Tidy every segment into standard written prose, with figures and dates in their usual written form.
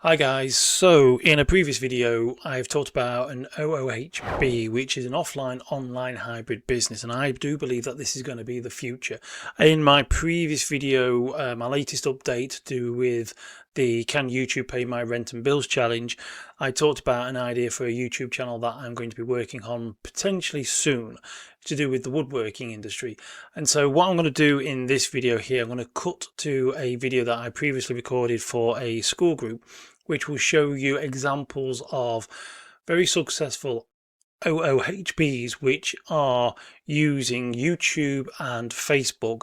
Hi guys, so in a previous video I've talked about an OOHB, which is an offline online hybrid business, and I do believe that this is going to be the future. In my previous video, my latest update to do with the Can YouTube Pay My Rent and Bills challenge, I talked about an idea for a YouTube channel that I'm going to be working on potentially soon to do with the woodworking industry. And so what I'm going to do in this video here, I'm going to cut to a video that I previously recorded for a school group, which will show you examples of very successful OOHBs which are using YouTube and Facebook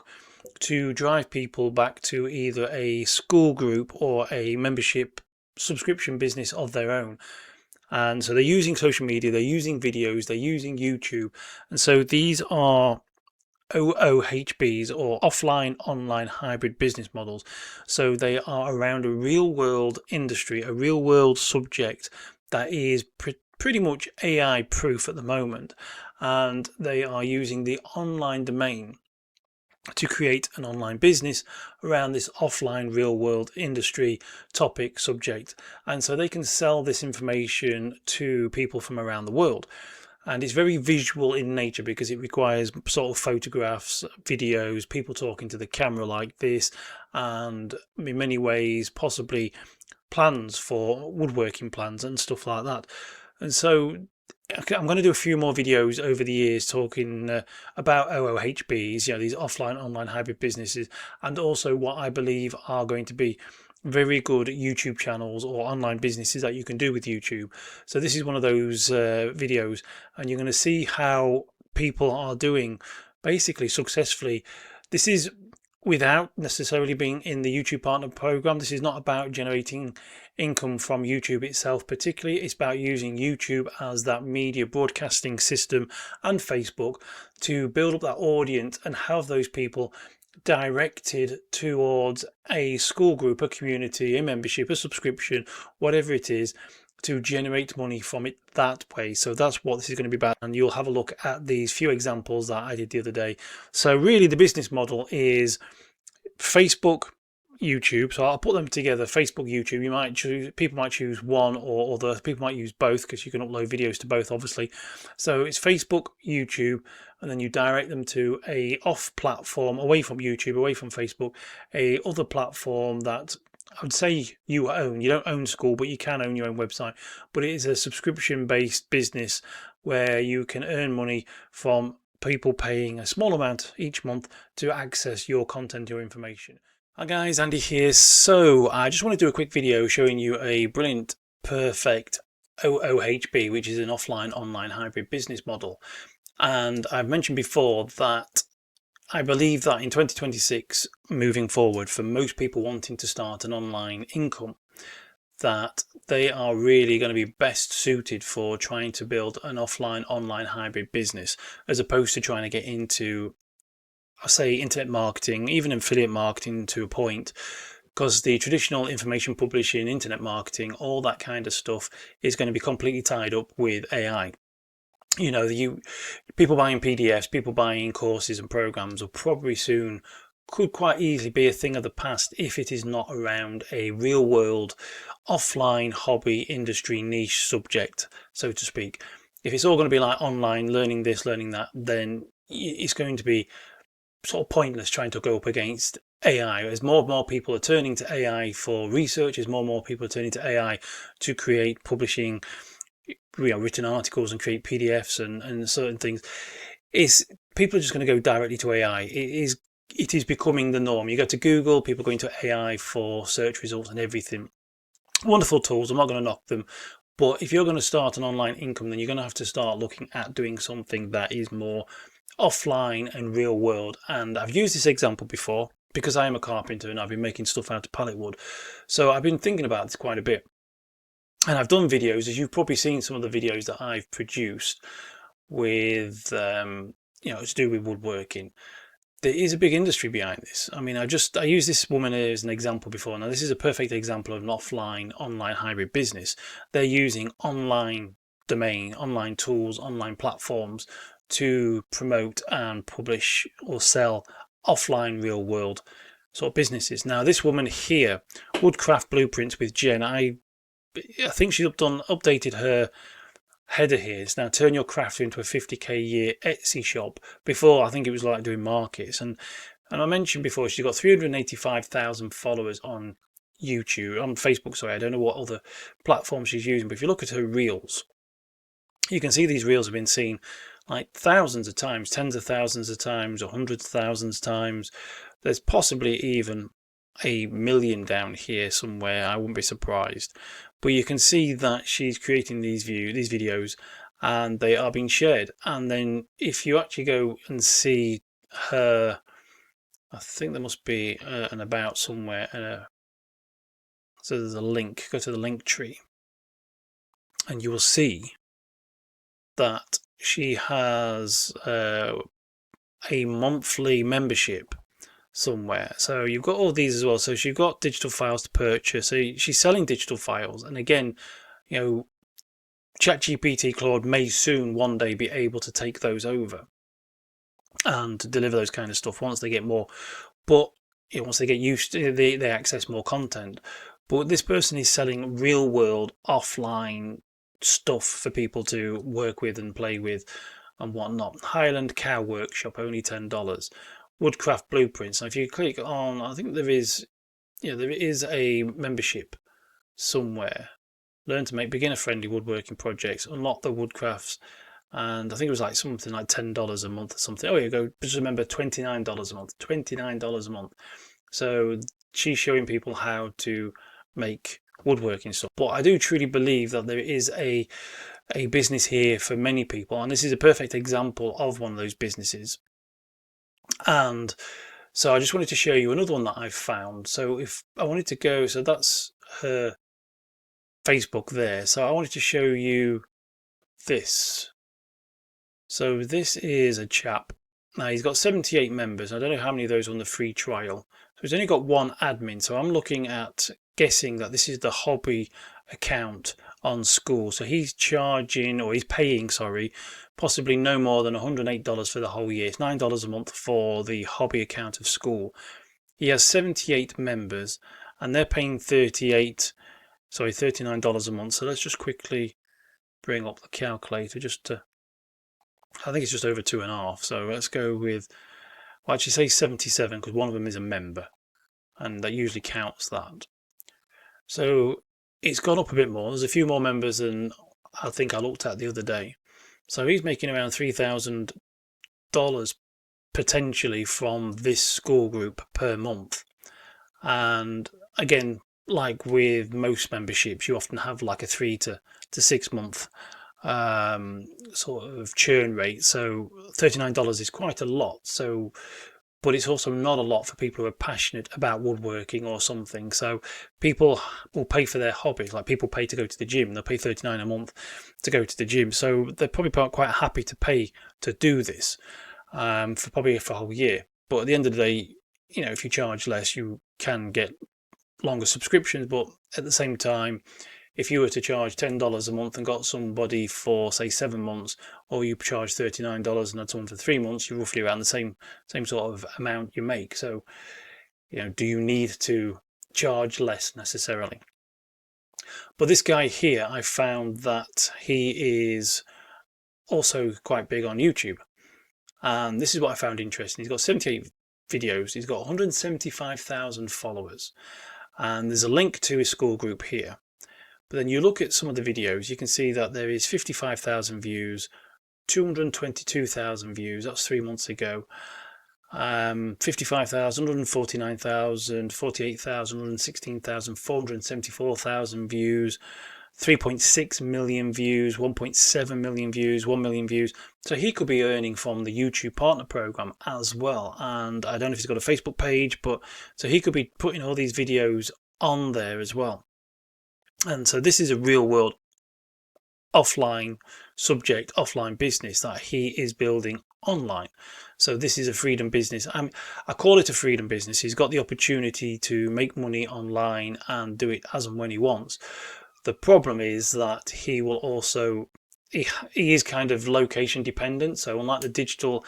to drive people back to either a school group or a membership subscription business of their own. And so they're using social media, they're using videos, they're using YouTube. And so these are OOHBs, or offline online hybrid business models. So they are around a real world industry, a real world subject that is pretty much AI proof at the moment, and they are using the online domain to create an online business around this offline real world industry topic subject. And so they can sell this information to people from around the world. And it's very visual in nature because it requires sort of photographs, videos, people talking to the camera like this, and in many ways possibly plans for woodworking plans and stuff like that. And so I'm going to do a few more videos over the years talking about OOHBs, these offline online hybrid businesses, and also what I believe are going to be very good YouTube channels or online businesses that you can do with YouTube. So this is one of those videos, and you're going to see how people are doing basically successfully. This is without necessarily being in the YouTube Partner Program. This is not about generating income from YouTube itself particularly. It's about using YouTube as that media broadcasting system and Facebook to build up that audience and have those people directed towards a school group, a community, a membership, a subscription, whatever it is, to generate money from it that way. So that's what this is going to be about, and you'll have a look at these few examples that I did the other day. So really the business model is Facebook, YouTube. So I'll put them together. Facebook, YouTube. You might choose, people might choose one or other. People might use both because you can upload videos to both, obviously. So it's Facebook, YouTube, and then you direct them to a off platform, away from YouTube, away from Facebook, a other platform that I would say you own. You don't own school, but you can own your own website. But it is a subscription-based business where you can earn money from people paying a small amount each month to access your content, your information. Hi guys, Andy here. So I just want to do a quick video showing you a brilliant, perfect OOHB, which is an offline online hybrid business model. And I've mentioned before that I believe that in 2026, moving forward, for most people wanting to start an online income, that they are really going to be best suited for trying to build an offline online hybrid business, as opposed to trying to get into, I say, internet marketing, even affiliate marketing to a point, because the traditional information publishing, internet marketing, all that kind of stuff is going to be completely tied up with AI. People buying PDFs, people buying courses and programs will probably soon could quite easily be a thing of the past if it is not around a real world offline hobby industry niche subject, so to speak. If it's all going to be like online, learning this, learning that, then it's going to be sort of pointless trying to go up against AI. As more and more people are turning to AI for research, as more and more people are turning to AI to create publishing written articles and create PDFs and certain things, people are just going to go directly to AI. It is becoming the norm. You go to Google, people are going to AI for search results and everything. Wonderful tools, I'm not going to knock them, but if you're going to start an online income, then you're going to have to start looking at doing something that is more offline and real world. And I've used this example before because I am a carpenter and I've been making stuff out of pallet wood, so I've been thinking about this quite a bit. And I've done videos, as you've probably seen some of the videos that I've produced with to do with woodworking. There is a big industry behind this. I mean, I used this woman as an example before. Now this is a perfect example of an offline online hybrid business. They're using online domain, online tools, online platforms to promote and publish or sell offline real world sort of businesses. Now this woman here, Woodcraft Blueprints with Jen, I I think she's updated her header here. It's now turn your craft into a 50k a year Etsy shop. Before, I think it was like doing markets, and I mentioned before she's got 385,000 followers on YouTube, on Facebook. Sorry, I don't know what other platform she's using, but if you look at her reels, you can see these reels have been seen like thousands of times, tens of thousands of times, or hundreds of thousands of times. There's possibly even a million down here somewhere. I wouldn't be surprised. But you can see that she's creating these videos, and they are being shared. And then if you actually go and see her, I think there must be an about somewhere. So there's a link. Go to the link tree, and you will see that she has a monthly membership somewhere. So you've got all these as well. So she's got digital files to purchase. So she's selling digital files. And again, you know, ChatGPT Claude may soon one day be able to take those over and to deliver those kind of stuff once they get more. But you know, once they get used to they access more content. But this person is selling real world offline stuff for people to work with and play with and whatnot. Highland Cow Workshop, only $10. Woodcraft Blueprints. Now if you click on, I think there is a membership somewhere. Learn to make beginner friendly woodworking projects, unlock the woodcrafts, and I think it was like something like $10 a month or something. Oh, you go, just remember $29 a month. $29 a month. So she's showing people how to make woodworking stuff. But I do truly believe that there is a business here for many people, and this is a perfect example of one of those businesses. And so I just wanted to show you another one that I've found. So if I wanted to go, so that's her Facebook there. So I wanted to show you this. So this is a chap. Now he's got 78 members. I don't know how many of those are on the free trial. So he's only got one admin. So I'm looking at guessing that this is the hobby account on school. So he's charging, or he's paying, sorry, possibly no more than $108 for the whole year. It's $9 a month for the hobby account of school. He has 78 members and they're paying $39 a month. So let's just quickly bring up the calculator just to, I think it's just over 2.5. So let's go with, well, actually say 77 because one of them is a member and that usually counts that. So it's gone up a bit more. There's a few more members than I think I looked at the other day. So he's making around $3,000 potentially from this school group per month. And again, like with most memberships, you often have like a 3 to 6 month sort of churn rate. So $39 is quite a lot. So, but it's also not a lot for people who are passionate about woodworking or something. So people will pay for their hobbies. Like people pay to go to the gym. They'll pay $39 a month to go to the gym. So they're probably quite happy to pay to do this for probably for a whole year. But at the end of the day, you know, if you charge less, you can get longer subscriptions. But at the same time, if you were to charge $10 a month and got somebody for say 7 months, or you charge $39 and had someone for 3 months, you're roughly around the same sort of amount you make. So, you know, do you need to charge less necessarily? But this guy here, I found that he is also quite big on YouTube. And this is what I found interesting. He's got 78 videos. He's got 175,000 followers. And there's a link to his school group here. But then you look at some of the videos, you can see that there is 55,000 views, 222,000 views, that's 3 months ago, 55,000, 149,000, 48,000, 116,000, 474,000 views, 3.6 million views, 1.7 million views, 1 million views. So he could be earning from the YouTube partner program as well. And I don't know if he's got a Facebook page, but so he could be putting all these videos on there as well. And so this is a real world offline subject, offline business that he is building online. So this is a freedom business. I call it a freedom business. He's got the opportunity to make money online and do it as and when he wants. The problem is that he will also, he is kind of location dependent. So unlike the digital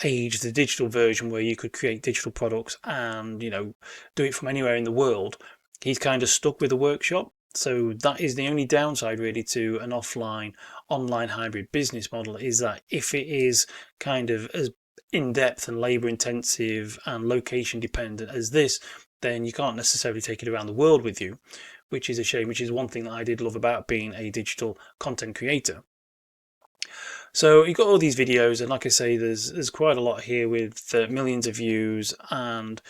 age, the digital version where you could create digital products and, you know, do it from anywhere in the world, he's kind of stuck with a workshop. So that is the only downside really to an offline online hybrid business model, is that if it is kind of as in-depth and labor intensive and location dependent as this, then you can't necessarily take it around the world with you, which is a shame, which is one thing that I did love about being a digital content creator. So you've got all these videos, and like I say, there's quite a lot here with millions of views, and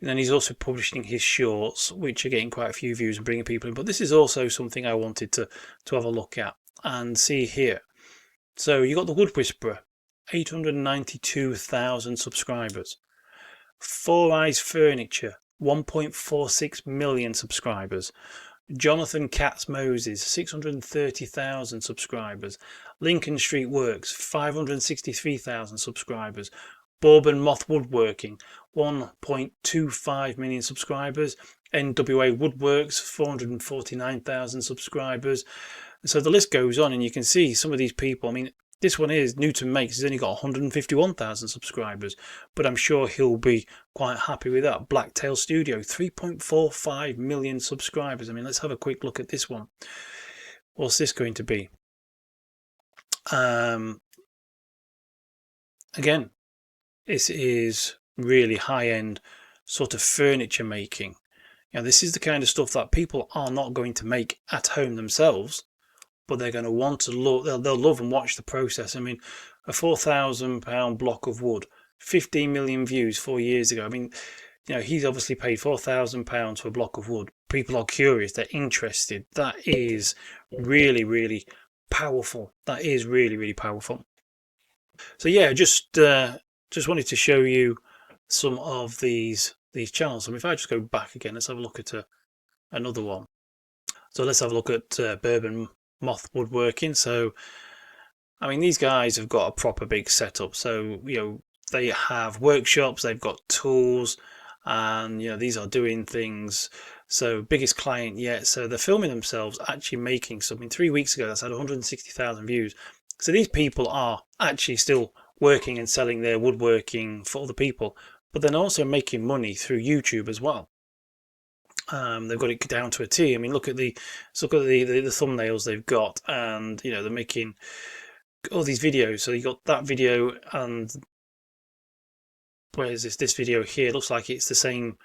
then he's also publishing his shorts, which are getting quite a few views and bringing people in. But this is also something I wanted to have a look at and see here. So you got the Wood Whisperer, 892,000 subscribers. Four Eyes Furniture, 1.46 million subscribers. Jonathan Katz Moses, 630,000 subscribers. Lincoln Street Works, 563,000 subscribers. Bourbon Moth Woodworking, 1.25 million subscribers. NWA Woodworks, 449,000 subscribers. So the list goes on, and you can see some of these people. I mean, this one is Newton Makes. He's only got 151,000 subscribers, but I'm sure he'll be quite happy with that. Blacktail Studio, 3.45 million subscribers. I mean, let's have a quick look at this one. What's this going to be? Again, this is really high-end sort of furniture making. This is the kind of stuff that people are not going to make at home themselves, but they're going to want to look. They'll love and watch the process. I mean, a £4,000 block of wood, 15 million views 4 years ago. I mean, he's obviously paid £4,000 for a block of wood. People are curious. They're interested. That is really, really powerful. That is really, really powerful. So yeah, just wanted to show you some of these channels. I mean, if I just go back again, let's have a look at another one. So let's have a look at Bourbon Moth Woodworking. So I mean, these guys have got a proper big setup. So they have workshops, they've got tools, and these are doing things. So biggest client yet. So they're filming themselves actually making something. 3 weeks ago, that's had 160,000 views. So these people are actually still working and selling their woodworking for other people, but then also making money through YouTube as well. They've got it down to a T. I mean, look at the thumbnails they've got, and they're making all these videos. So you got that video, and where is this video here? It looks like it's the same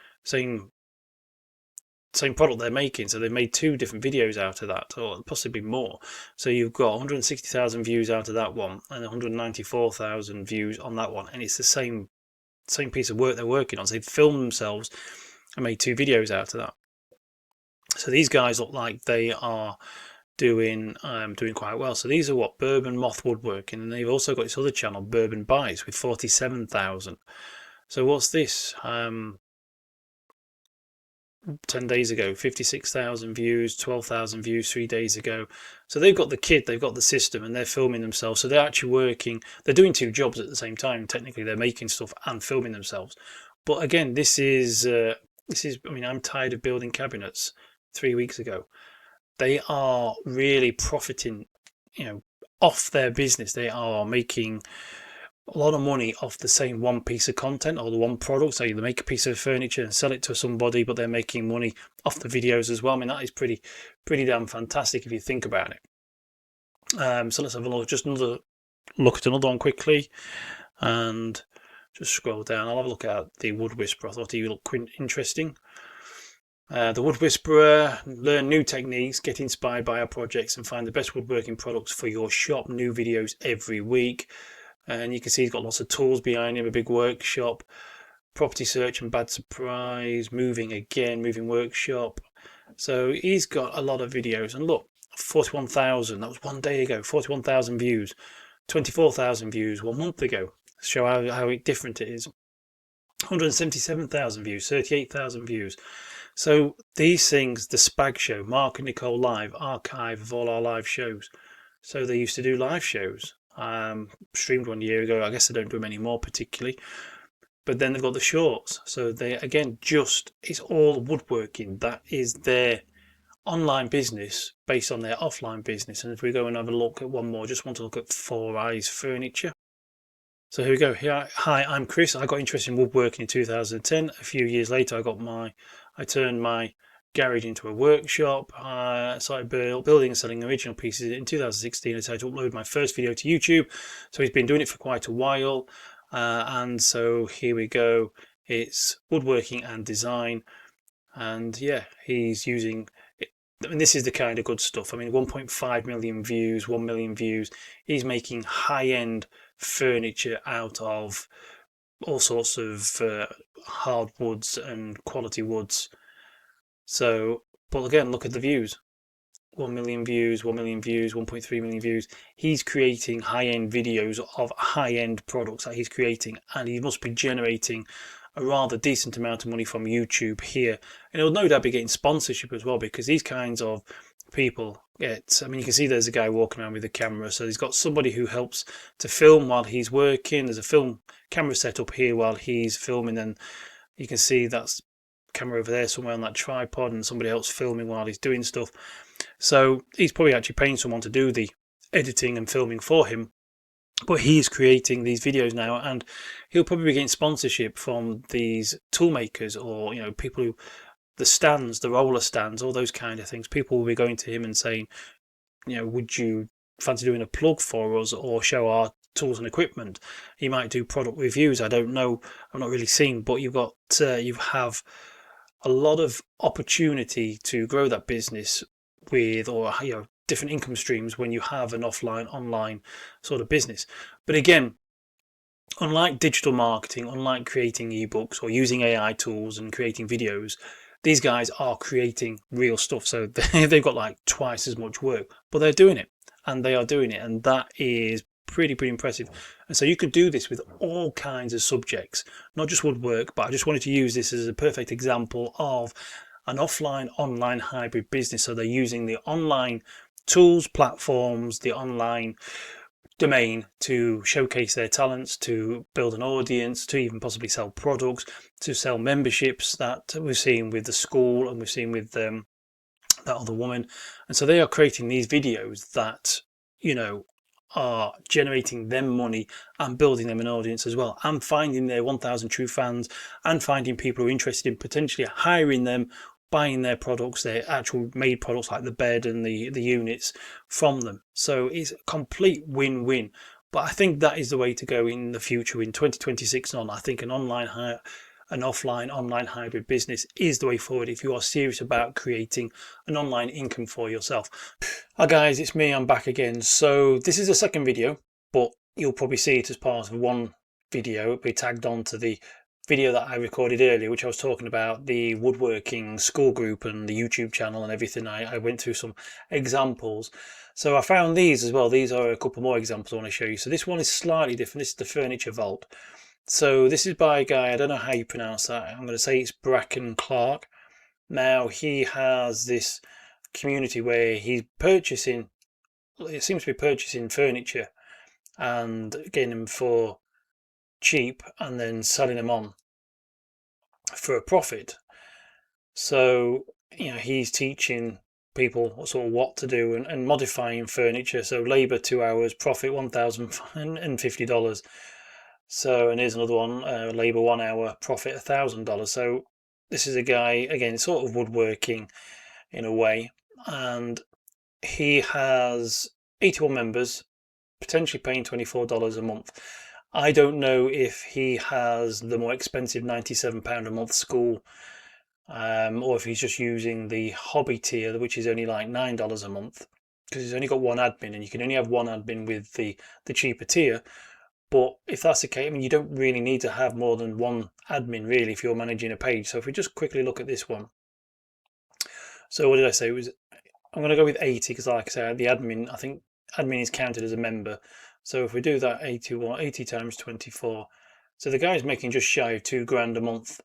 product they're making. So they've made 2 different videos out of that, or possibly more. So you've got 160,000 views out of that one, and 194,000 views on that one, and it's the same piece of work they're working on. So they've filmed themselves and made 2 videos out of that. So these guys look like they are doing quite well. So these are what Bourbon Moth Woodworking, and they've also got this other channel, Bourbon Buys, with 47,000. So what's this? 10 days ago, 56,000 views, 12,000 views 3 days ago. So they've got the kit, they've got the system, and they're filming themselves. So they're actually working. They're doing 2 jobs at the same time. Technically, they're making stuff and filming themselves. But again, this is. I mean, I'm tired of building cabinets 3 weeks ago. They are really profiting, off their business. They are making a lot of money off the same one piece of content or the one product. So they make a piece of furniture and sell it to somebody, but they're making money off the videos as well. I mean, that is pretty damn fantastic if you think about it. So let's have a look. Just another look at another one quickly, and just scroll down. I'll have a look at the Wood Whisperer. I thought he looked interesting. The Wood Whisperer, learn new techniques, get inspired by our projects, and find the best woodworking products for your shop. New videos every week. And you can see he's got lots of tools behind him, a big workshop, property search and bad surprise, moving workshop. So he's got a lot of videos. And look, 41,000, that was 1 day ago, 41,000 views, 24,000 views 1 month ago. Show how different it is. 177,000 views, 38,000 views. So these things, the Spag Show, Mark and Nicole Live, archive of all our live shows. So they used to do live shows. Streamed 1 year ago. I guess they don't do them anymore particularly. But then they've got the shorts. So they, again, it's all woodworking. That is their online business based on their offline business. And if we go and have a look at one more, just want to look at Four Eyes Furniture. So here we go. Hi, I'm Chris. I got interested in woodworking in 2010. A few years later, I turned my garage into a workshop. Started building and selling original pieces in 2016. I decided to upload my first video to YouTube. So he's been doing it for quite a while. And so here we go. It's woodworking and design. And yeah, he's using it. I mean, this is the kind of good stuff. I mean, 1.5 million views, 1 million views. He's making high-end furniture out of all sorts of hardwoods and quality woods. So, but again, look at the views. 1 million views, 1 million views, 1.3 million views. He's creating high-end videos of high-end products that he's creating, and he must be generating a rather decent amount of money from YouTube here. And he'll no doubt be getting sponsorship as well, because these kinds of people get, I mean, you can see there's a guy walking around with a camera, so he's got somebody who helps to film while he's working. There's a film camera set up here while he's filming, and you can see that's camera over there somewhere on that tripod, and somebody else filming while he's doing stuff. So he's probably actually paying someone to do the editing and filming for him, but he's creating these videos now, and he'll probably be getting sponsorship from these tool makers, or people who, the stands, the roller stands, all those kind of things. People will be going to him and saying, would you fancy doing a plug for us or show our tools and equipment? He might do product reviews. I don't know. I'm not really seen, but you have a lot of opportunity to grow that business with, or different income streams when you have an offline online sort of business. But again, unlike digital marketing, unlike creating ebooks or using AI tools and creating videos, these guys are creating real stuff. So they've got like twice as much work, but they're doing it, and they are doing it, and that is pretty impressive. And so you could do this with all kinds of subjects, not just woodwork, but I just wanted to use this as a perfect example of an offline online hybrid business. So they're using the online tools, platforms, the online domain to showcase their talents, to build an audience, to even possibly sell products, to sell memberships that we've seen with the school, and we've seen with that other woman. And so they are creating these videos that are generating them money and building them an audience as well, and finding their 1,000 true fans, and finding people who are interested in potentially hiring them, buying their products, their actual made products like the bed and the units from them. So it's a complete win-win. But I think that is the way to go in the future, in 2026 and on. I think an offline online hybrid business is the way forward if you are serious about creating an online income for yourself. Hi guys, it's me, I'm back again. So this is the second video, but you'll probably see it as part of one video. It'll be tagged on to the video that I recorded earlier, which I was talking about the woodworking school group and the YouTube channel and everything. I went through some examples. So I found these as well. These are a couple more examples I want to show you. So this one is slightly different. This is the Furniture Vault. So this is by a guy, I don't know how you pronounce that. I'm going to say it's Bracken Clark. Now he has this community where he's purchasing, it seems to be purchasing furniture and getting them for cheap and then selling them on for a profit. So he's teaching people sort of what to do and modifying furniture. So labor 2 hours, profit $1,050. So, and here's another one, labor 1 hour, profit $1,000. So this is a guy, again, sort of woodworking in a way, and he has 81 members, potentially paying $24 a month. I don't know if he has the more expensive £97 a month school, or if he's just using the hobby tier, which is only like $9 a month, because he's only got one admin, and you can only have one admin with the cheaper tier. But if that's the case, I mean, you don't really need to have more than one admin really if you're managing a page. So if we just quickly look at this one. So what did I say? I'm going to go with 80 because, like I said, the admin, I think admin is counted as a member. So if we do that, 80 times 24. So the guy's making just shy of $2,000 a month,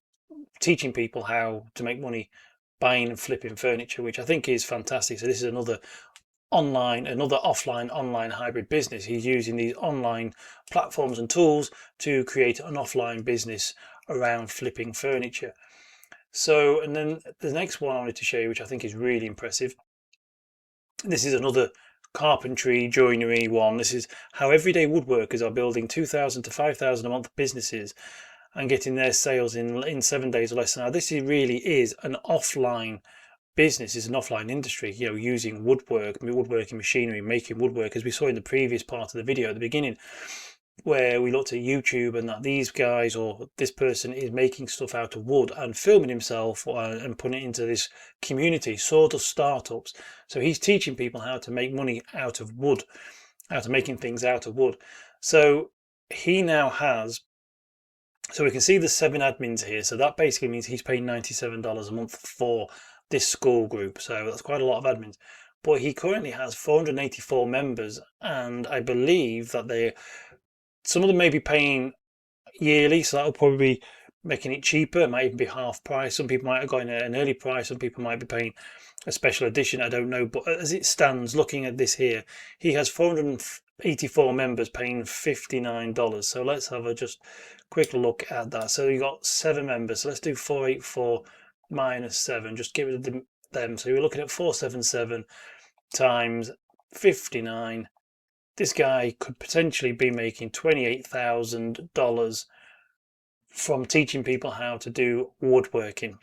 teaching people how to make money buying and flipping furniture, which I think is fantastic. So this is another offline online hybrid business. He's using these online platforms and tools to create an offline business around flipping furniture. So, and then the next one I wanted to show you, which I think is really impressive. This is another carpentry, joinery one. This is how everyday woodworkers are building 2,000 to 5,000 a month businesses and getting their sales in 7 days or less. Now this really is an offline business is an offline industry, you know, using woodworking machinery, making woodwork, as we saw in the previous part of the video at the beginning, where we looked at YouTube and that these guys or this person is making stuff out of wood and filming himself and putting it into this community, sort of startups. So he's teaching people how to make money out of wood, how to making things out of wood. So he now has, so we can see the 7 admins here. So that basically means he's paying $97 a month for this school group. So that's quite a lot of admins. But he currently has 484 members, and I believe that some of them may be paying yearly, so that'll probably be making it cheaper. It might even be half price. Some people might have got in an early price. Some people might be paying a special edition. I don't know. But as it stands, looking at this here, he has 484 members paying $59. So let's have a just quick look at that. So you got 7 members. So let's do 484 minus 7. Just get rid of them. So you're looking at 477 times 59. This guy could potentially be making $28,000 from teaching people how to do woodworking.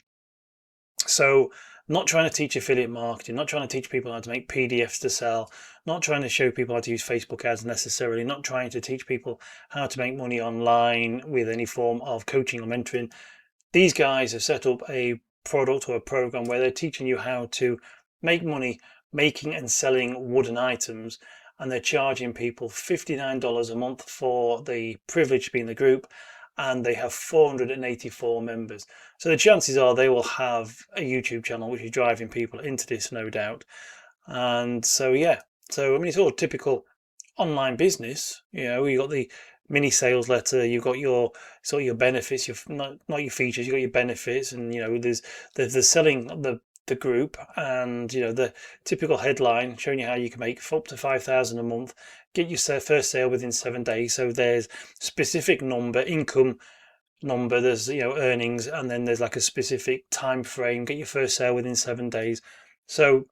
So not trying to teach affiliate marketing, not trying to teach people how to make PDFs to sell, not trying to show people how to use Facebook ads necessarily, not trying to teach people how to make money online with any form of coaching or mentoring. These guys have set up a product or a program where they're teaching you how to make money making and selling wooden items, and they're charging people $59 a month for the privilege to be in the group, and they have 484 members. So the chances are they will have a YouTube channel which is driving people into this, no doubt. And so yeah, so I mean, it's all typical online business. You know, you got the mini sales letter, you've got your sort of your benefits, your not your features, you got your benefits, and you know there's selling the group, and you know the typical headline showing you how you can make up to 5,000 a month, get your first sale within 7 days. So there's specific income number, there's, you know, earnings, and then there's like a specific time frame, get your first sale within 7 days. So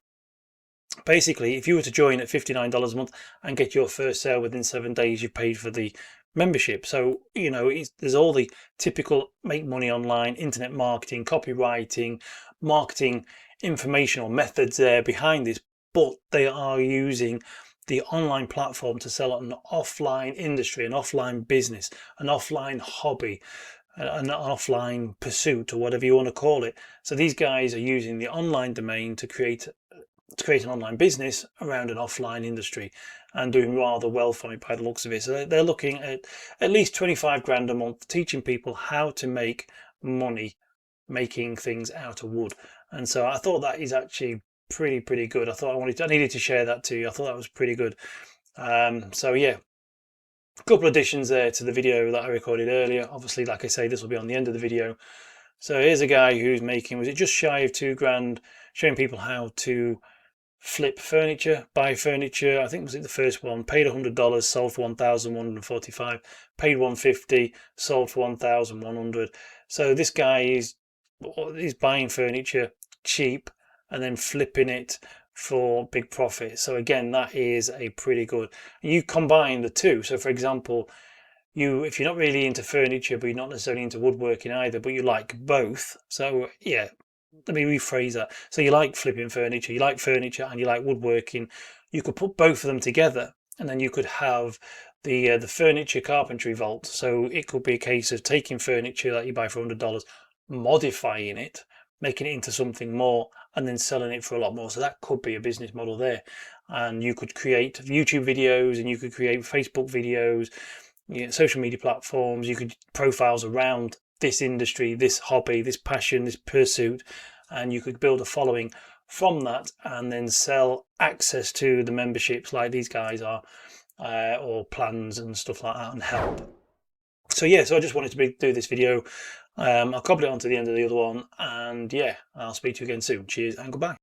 basically, if you were to join at $59 a month and get your first sale within 7 days, you've paid for the membership. So, you know, there's all the typical make money online, internet marketing, copywriting, marketing informational methods there behind this, but they are using the online platform to sell an offline industry, an offline business, an offline hobby, an offline pursuit, or whatever you want to call it. So these guys are using the online domain to create an online business around an offline industry, and doing rather well from it by the looks of it. So they're looking at least 25 grand a month, teaching people how to make money making things out of wood. And so I thought that is actually pretty good. I needed to share that to you. I thought that was pretty good. So yeah, a couple of additions there to the video that I recorded earlier. Obviously, like I say, this will be on the end of the video. So here's a guy who's making, was it just shy of 2 grand, showing people how to flip furniture, buy furniture. I think was it the first one, paid $100, sold for $1,145, paid $150, sold for $1,100. So this guy is buying furniture cheap and then flipping it for big profit. So again, that is a pretty good. You combine the two. So for example, if you're not really into furniture, but you're not necessarily into woodworking either, but you like both. So yeah, let me rephrase that. So you like flipping furniture, you like furniture, and you like woodworking. You could put both of them together, and then you could have the furniture carpentry vault. So it could be a case of taking furniture that you buy for $100, modifying it, making it into something more, and then selling it for a lot more. So that could be a business model there. And you could create YouTube videos, and you could create Facebook videos, you know, social media platforms. You could profiles around this industry, this hobby, this passion, this pursuit, and you could build a following from that, and then sell access to the memberships like these guys are, or plans and stuff like that, and help. So yeah, so I just wanted to do this video. I'll copy it on to the end of the other one, and yeah, I'll speak to you again soon. Cheers and goodbye.